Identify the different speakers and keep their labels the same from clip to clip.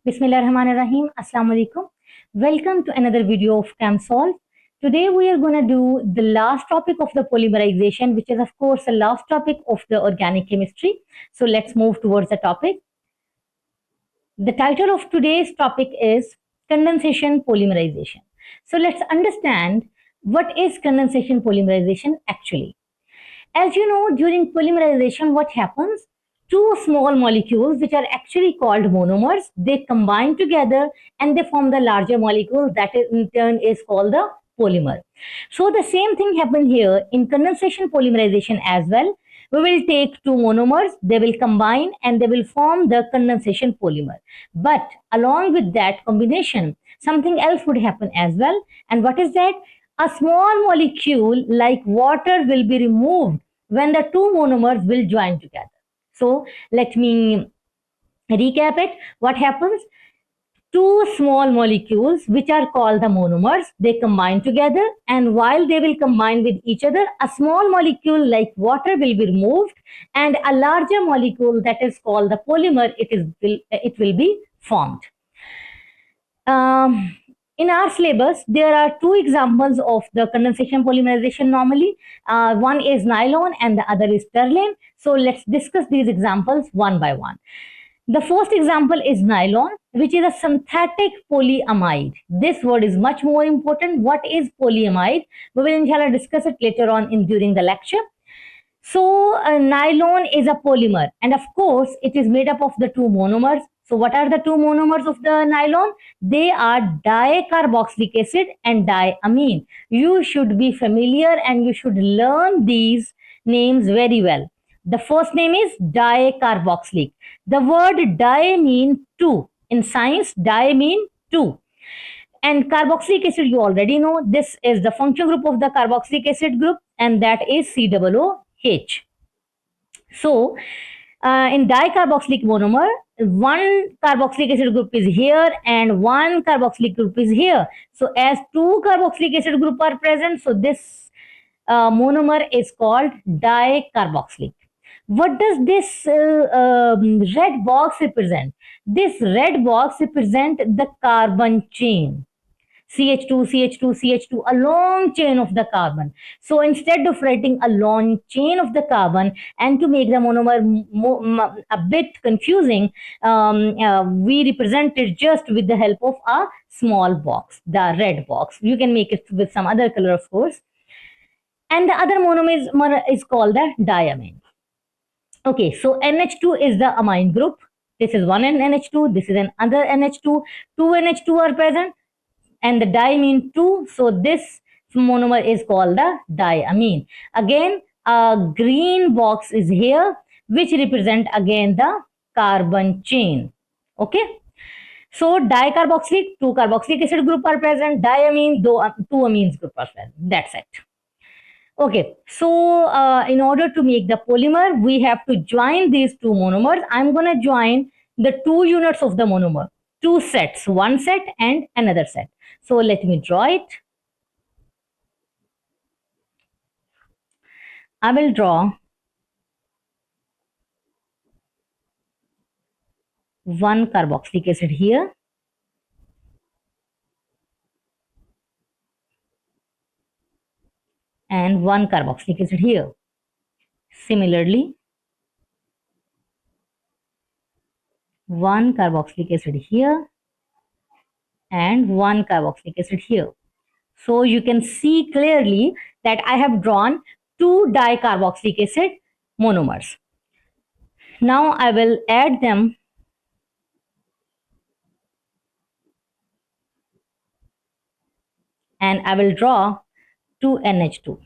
Speaker 1: Bismillahirrahmanirrahim. Assalamu alaikum. Welcome to another video of ChemSolve. Today we are going to do the last topic of the polymerization, which is of course the last topic of the organic chemistry. So let's move towards the topic. The title of today's topic is Condensation Polymerization. So let's understand what is condensation polymerization actually. As you know, during polymerization, what happens? Two small molecules, which are actually called monomers, they combine together and they form the larger molecule that in turn is called the polymer. So the same thing happened here in condensation polymerization as well. We will take two monomers, they will combine and they will form the condensation polymer. But along with that combination, something else would happen as well. And what is that? A small molecule like water will be removed when the two monomers will join together. So let me recap it. What happens? Two small molecules, which are called the monomers, they combine together, and while they will combine with each other, a small molecule like water will be removed and a larger molecule that is called the polymer, it will be formed. In our syllabus, there are two examples of the condensation polymerization normally. One is nylon and the other is terling. So let's discuss these examples one by one. The first example is nylon, which is a synthetic polyamide. This word is much more important. What is polyamide? We will inshallah discuss it later on during the lecture. So nylon is a polymer, and of course it is made up of the two monomers. So what are the two monomers of the nylon? They are dicarboxylic acid and diamine. You should be familiar and you should learn these names very well. The first name is dicarboxylic. The word di mean two. In science, di mean two. And carboxylic acid, you already know, this is the function group of the carboxylic acid group, and that is COOH. So, in dicarboxylic monomer, one carboxylic acid group is here and one carboxylic group is here. So, as two carboxylic acid group are present, so this monomer is called dicarboxylic. What does this red box represent? This red box represents the carbon chain. CH2, CH2, CH2, a long chain of the carbon. So instead of writing a long chain of the carbon and to make the monomer a bit confusing, we represent it just with the help of a small box, the red box. You can make it with some other color, of course. And the other monomer is called the diamine. Okay, so NH2 is the amine group. This is one NH2, this is another NH2. Two NH2 are present and the di mean two. So this monomer is called the diamine. Again, a green box is here, which represent again the carbon chain. Okay. So dicarboxylic, two carboxylic acid group are present. Diamine, two amines group are present. That's it. Okay, so in order to make the polymer, we have to join these two monomers. I'm going to join the two units of the monomer, two sets, one set and another set. So let me draw it. I will draw one carboxylic acid here. And one carboxylic acid here. Similarly, one carboxylic acid here and one carboxylic acid here. So you can see clearly that I have drawn two dicarboxylic acid monomers. Now I will add them and I will draw 2 NH2.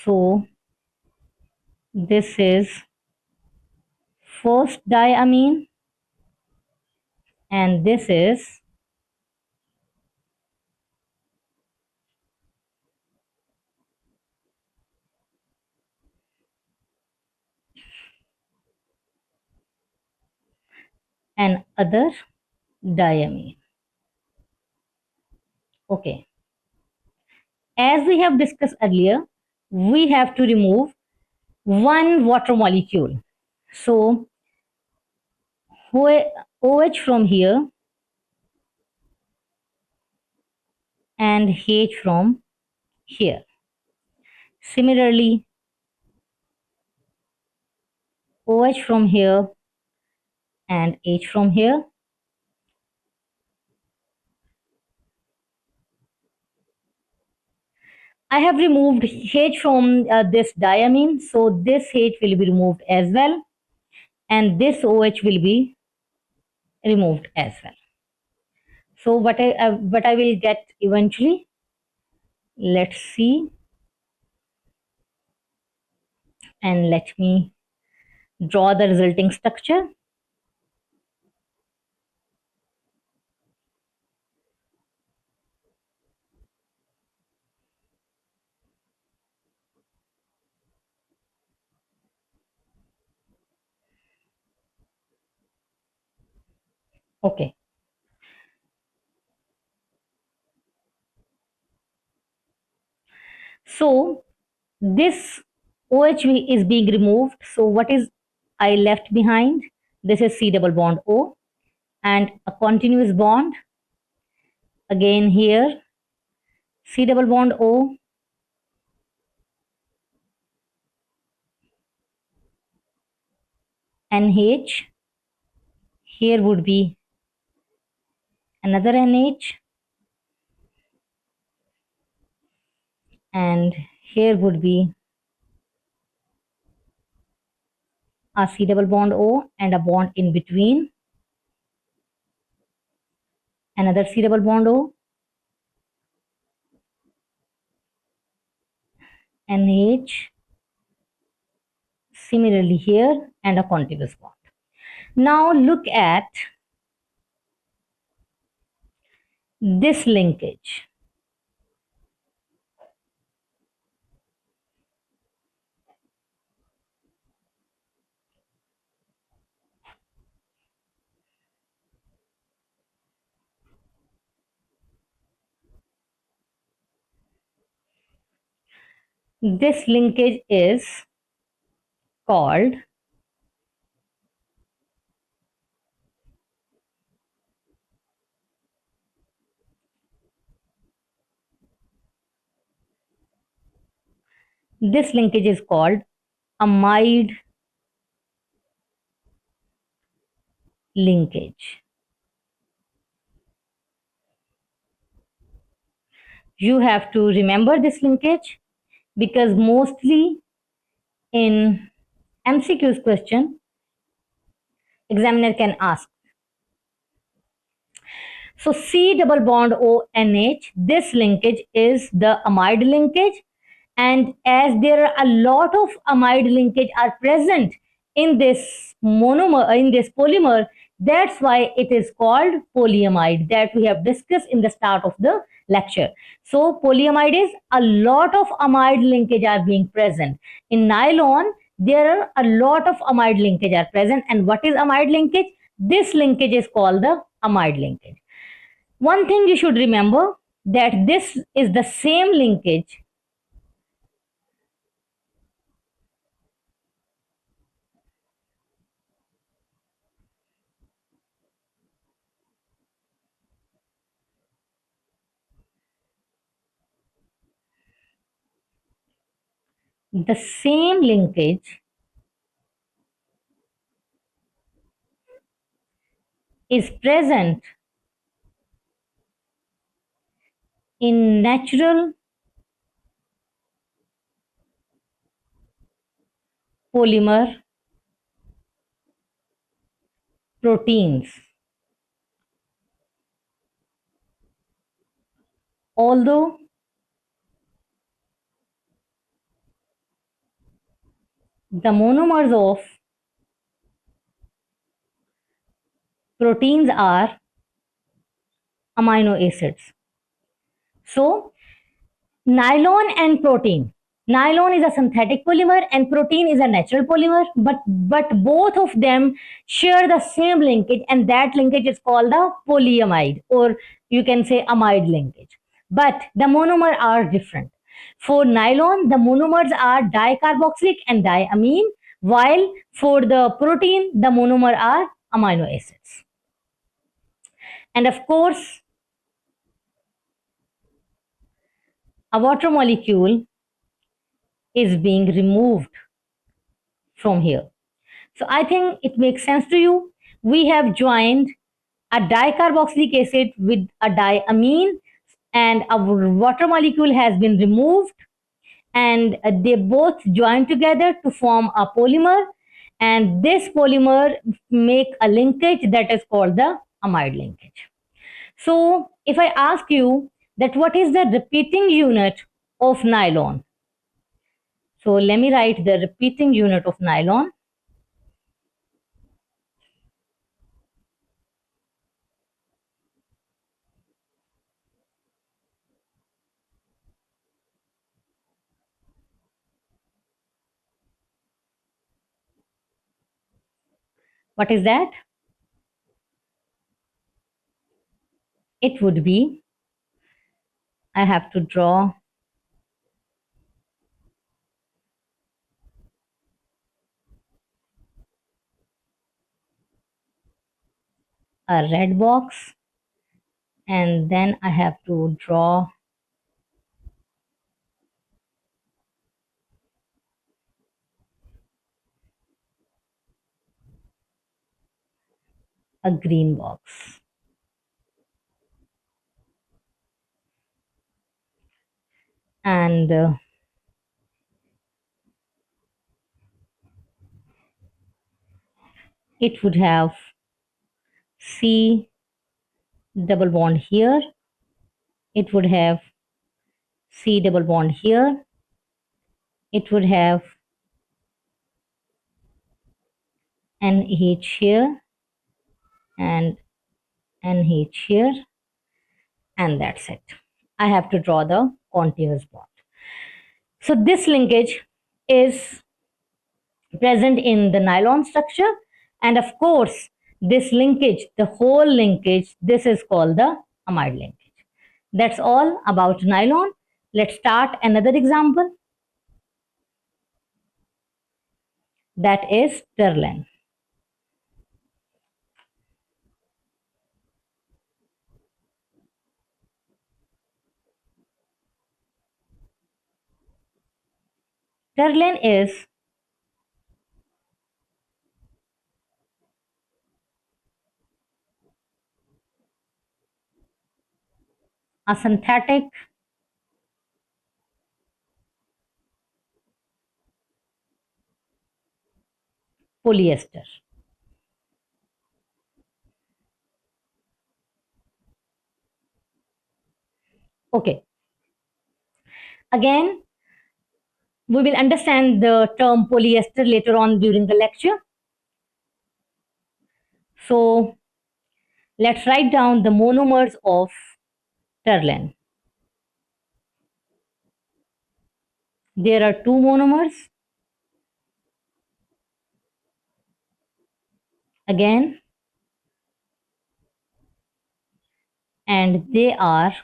Speaker 1: So this is first diamine and this is another diamine. Okay. As we have discussed earlier, we have to remove one water molecule. So OH from here and H from here. Similarly, OH from here and H from here. I have removed H from this diamine, so this H will be removed as well, and this OH will be removed as well. So what I will get eventually, let's see, and let me draw the resulting structure. Okay. So this OH is being removed. So what is I left behind? This is C double bond O and a continuous bond. Again here, C double bond O, NH. Here would be another NH. And here would be a C double bond O and a bond in between. Another C double bond O, NH. Similarly here, and a continuous bond. Now look at this linkage. This linkage is called amide linkage. You have to remember this linkage because mostly in MCQ's question, examiner can ask. So C double bond O NH, this linkage is the amide linkage, and as there are a lot of amide linkage are present in this monomer, in this polymer, that's why it is called polyamide, that we have discussed in the start of the lecture. So polyamide is a lot of amide linkage are being present. In nylon, there are a lot of amide linkage are present. And what is amide linkage? This linkage is called the amide linkage. One thing you should remember, that this is the same linkage is present in natural polymer proteins. Although the monomers of proteins are amino acids. So nylon and protein. Nylon is a synthetic polymer and protein is a natural polymer, but both of them share the same linkage, and that linkage is called the polyamide, or you can say amide linkage. But the monomers are different. For nylon, the monomers are dicarboxylic and diamine, while for the protein, the monomers are amino acids. And of course, a water molecule is being removed from here. So I think it makes sense to you. We have joined a dicarboxylic acid with a diamine, and a water molecule has been removed, and they both join together to form a polymer, and this polymer make a linkage that is called the amide linkage. So if I ask you that what is the repeating unit of nylon, so let me write the repeating unit of nylon. What is that? It would be, I have to draw a red box, and then I have to draw a green box. And it would have C double bond here. It would have C double bond here. It would have NH here and NH here, and that's it. I have to draw the continuous bond. So this linkage is present in the nylon structure, and of course this linkage, the whole linkage, this is called the amide linkage. That's all about nylon. Let's start another example, that is terlen. Terlen is a synthetic polyester. Okay. Again, we will understand the term polyester later on during the lecture. So let's write down the monomers of terlen. There are two monomers. Again, and they are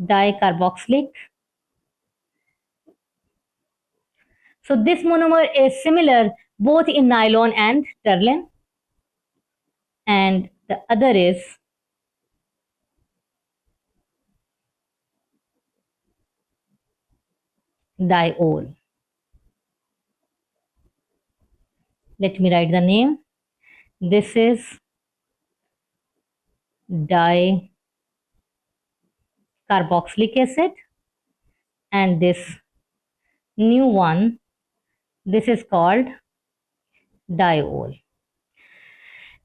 Speaker 1: dicarboxylic. So this monomer is similar both in nylon and terlen, and the other is diol. Let me write the name. This is dicarboxylic acid, and this new one, this is called diol.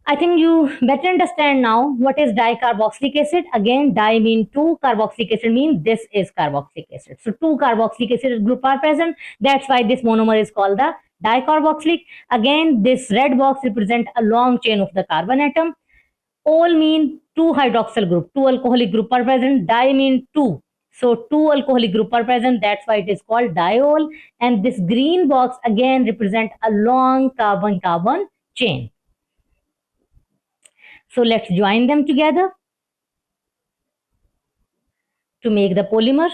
Speaker 1: I think you better understand now what is dicarboxylic acid. Again, di mean two, carboxylic acid means this is carboxylic acid. So two carboxylic acid group are present. That's why this monomer is called the dicarboxylic. Again, this red box represents a long chain of the carbon atom. Ol mean two hydroxyl group, two alcoholic group are present. Di mean two. So two alcoholic group are present. That's why it is called diol. And this green box again represent a long carbon-carbon chain. So let's join them together to make the polymer.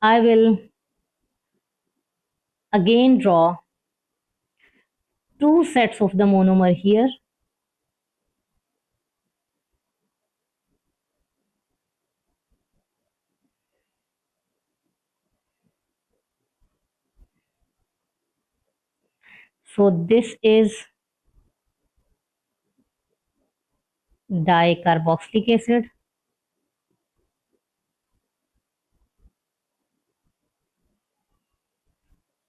Speaker 1: I will again draw two sets of the monomer here. So this is dicarboxylic acid.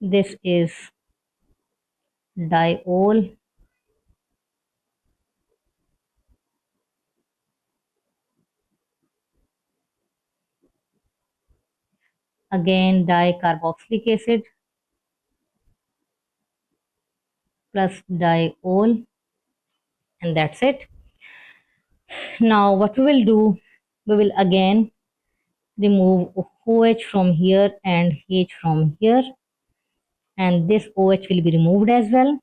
Speaker 1: This is diol. Again dicarboxylic acid plus diol, and that's it. Now what we will do, we will again remove OH from here and H from here, and this OH will be removed as well.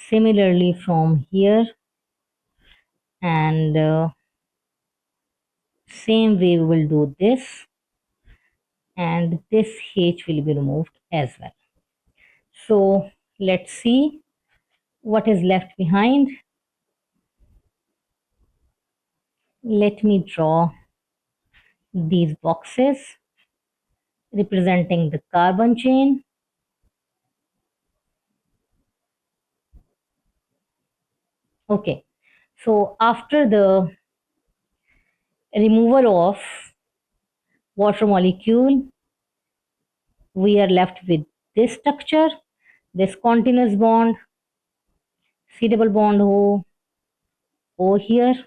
Speaker 1: Similarly from here, and same way we will do this, and this H will be removed as well. So let's see what is left behind. Let me draw these boxes representing the carbon chain. Okay, so after the removal of water molecule, we are left with this structure, this continuous bond, C double bond O here,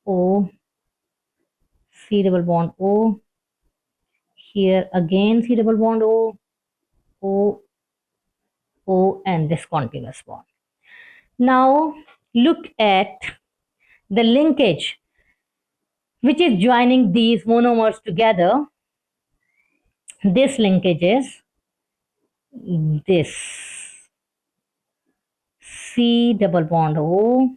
Speaker 1: O, C double bond O, here again C double bond O, O, and this continuous bond. Now look at the linkage which is joining these monomers together. This linkage is this C double bond O,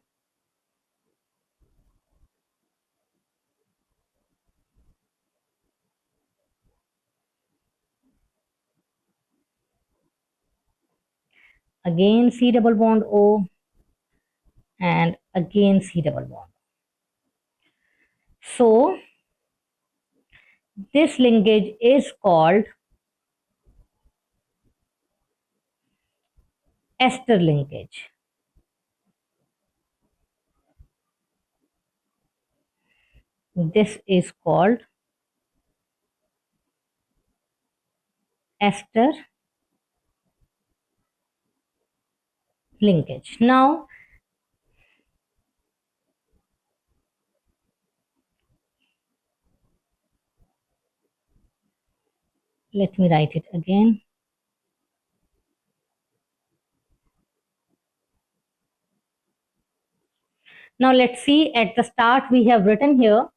Speaker 1: again C double bond O, and again C double bond. So this linkage is called ester linkage. This is called ester linkage. Now let me write it again. Now let's see, at the start we have written here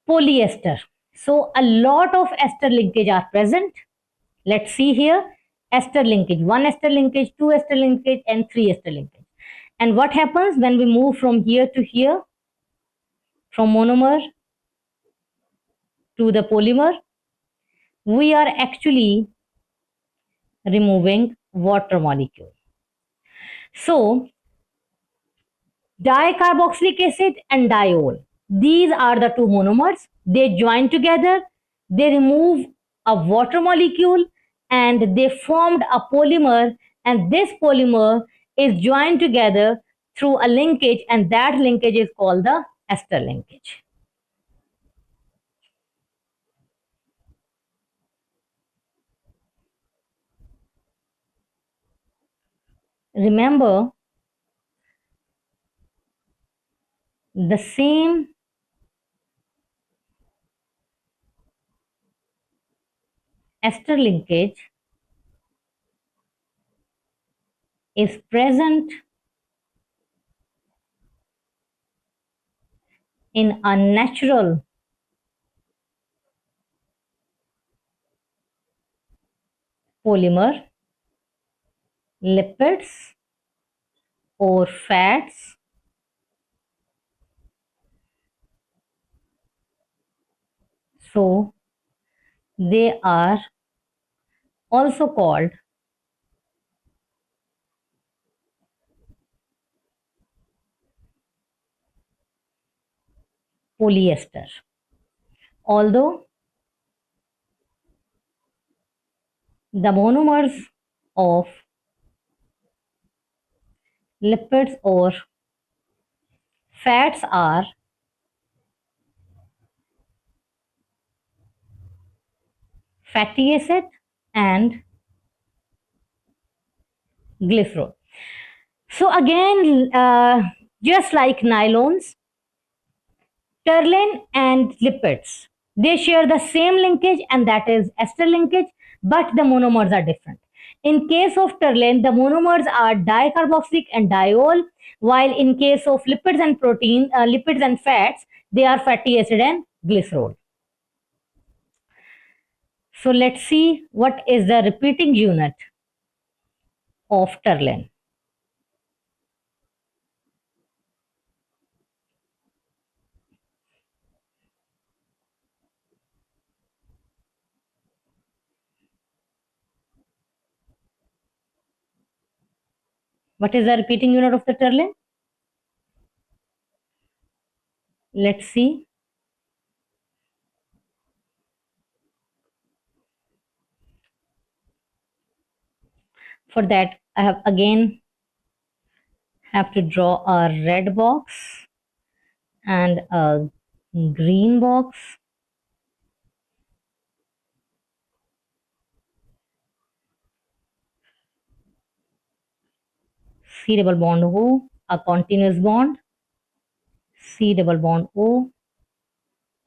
Speaker 1: polyester. So a lot of ester linkage are present. Let's see here, ester linkage, 1 ester linkage, 2 ester linkage, and 3 ester linkage. And what happens when we move from here to here, from monomer to the polymer? We are actually removing water molecule. So dicarboxylic acid and diol, these are the two monomers. They join together, they remove a water molecule, and they formed a polymer, and this polymer is joined together through a linkage, and that linkage is called the ester linkage. Remember, the same ester linkage is present in a natural polymer, lipids or fats, So they are also called polyester. Although the monomers of lipids or fats are fatty acid and glycerol. So again, just like nylons, terylene and lipids, they share the same linkage, and that is ester linkage, but the monomers are different. In case of terylene, the monomers are dicarboxylic and diol, while in case of lipids and lipids and fats, they are fatty acid and glycerol. So let's see what is the repeating unit of terylene. What is the repeating unit of the terylene? Let's see. For that, I have to draw a red box and a green box. C double bond O, a continuous bond. C double bond O,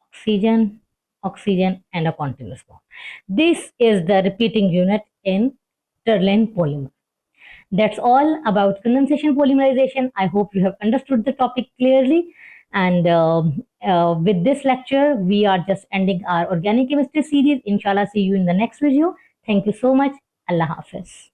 Speaker 1: oxygen, oxygen, and a continuous bond. This is the repeating unit in terylene polymer. That's all about condensation polymerization. I hope you have understood the topic clearly. And with this lecture, we are just ending our organic chemistry series. Inshallah, see you in the next video. Thank you so much. Allah Hafiz.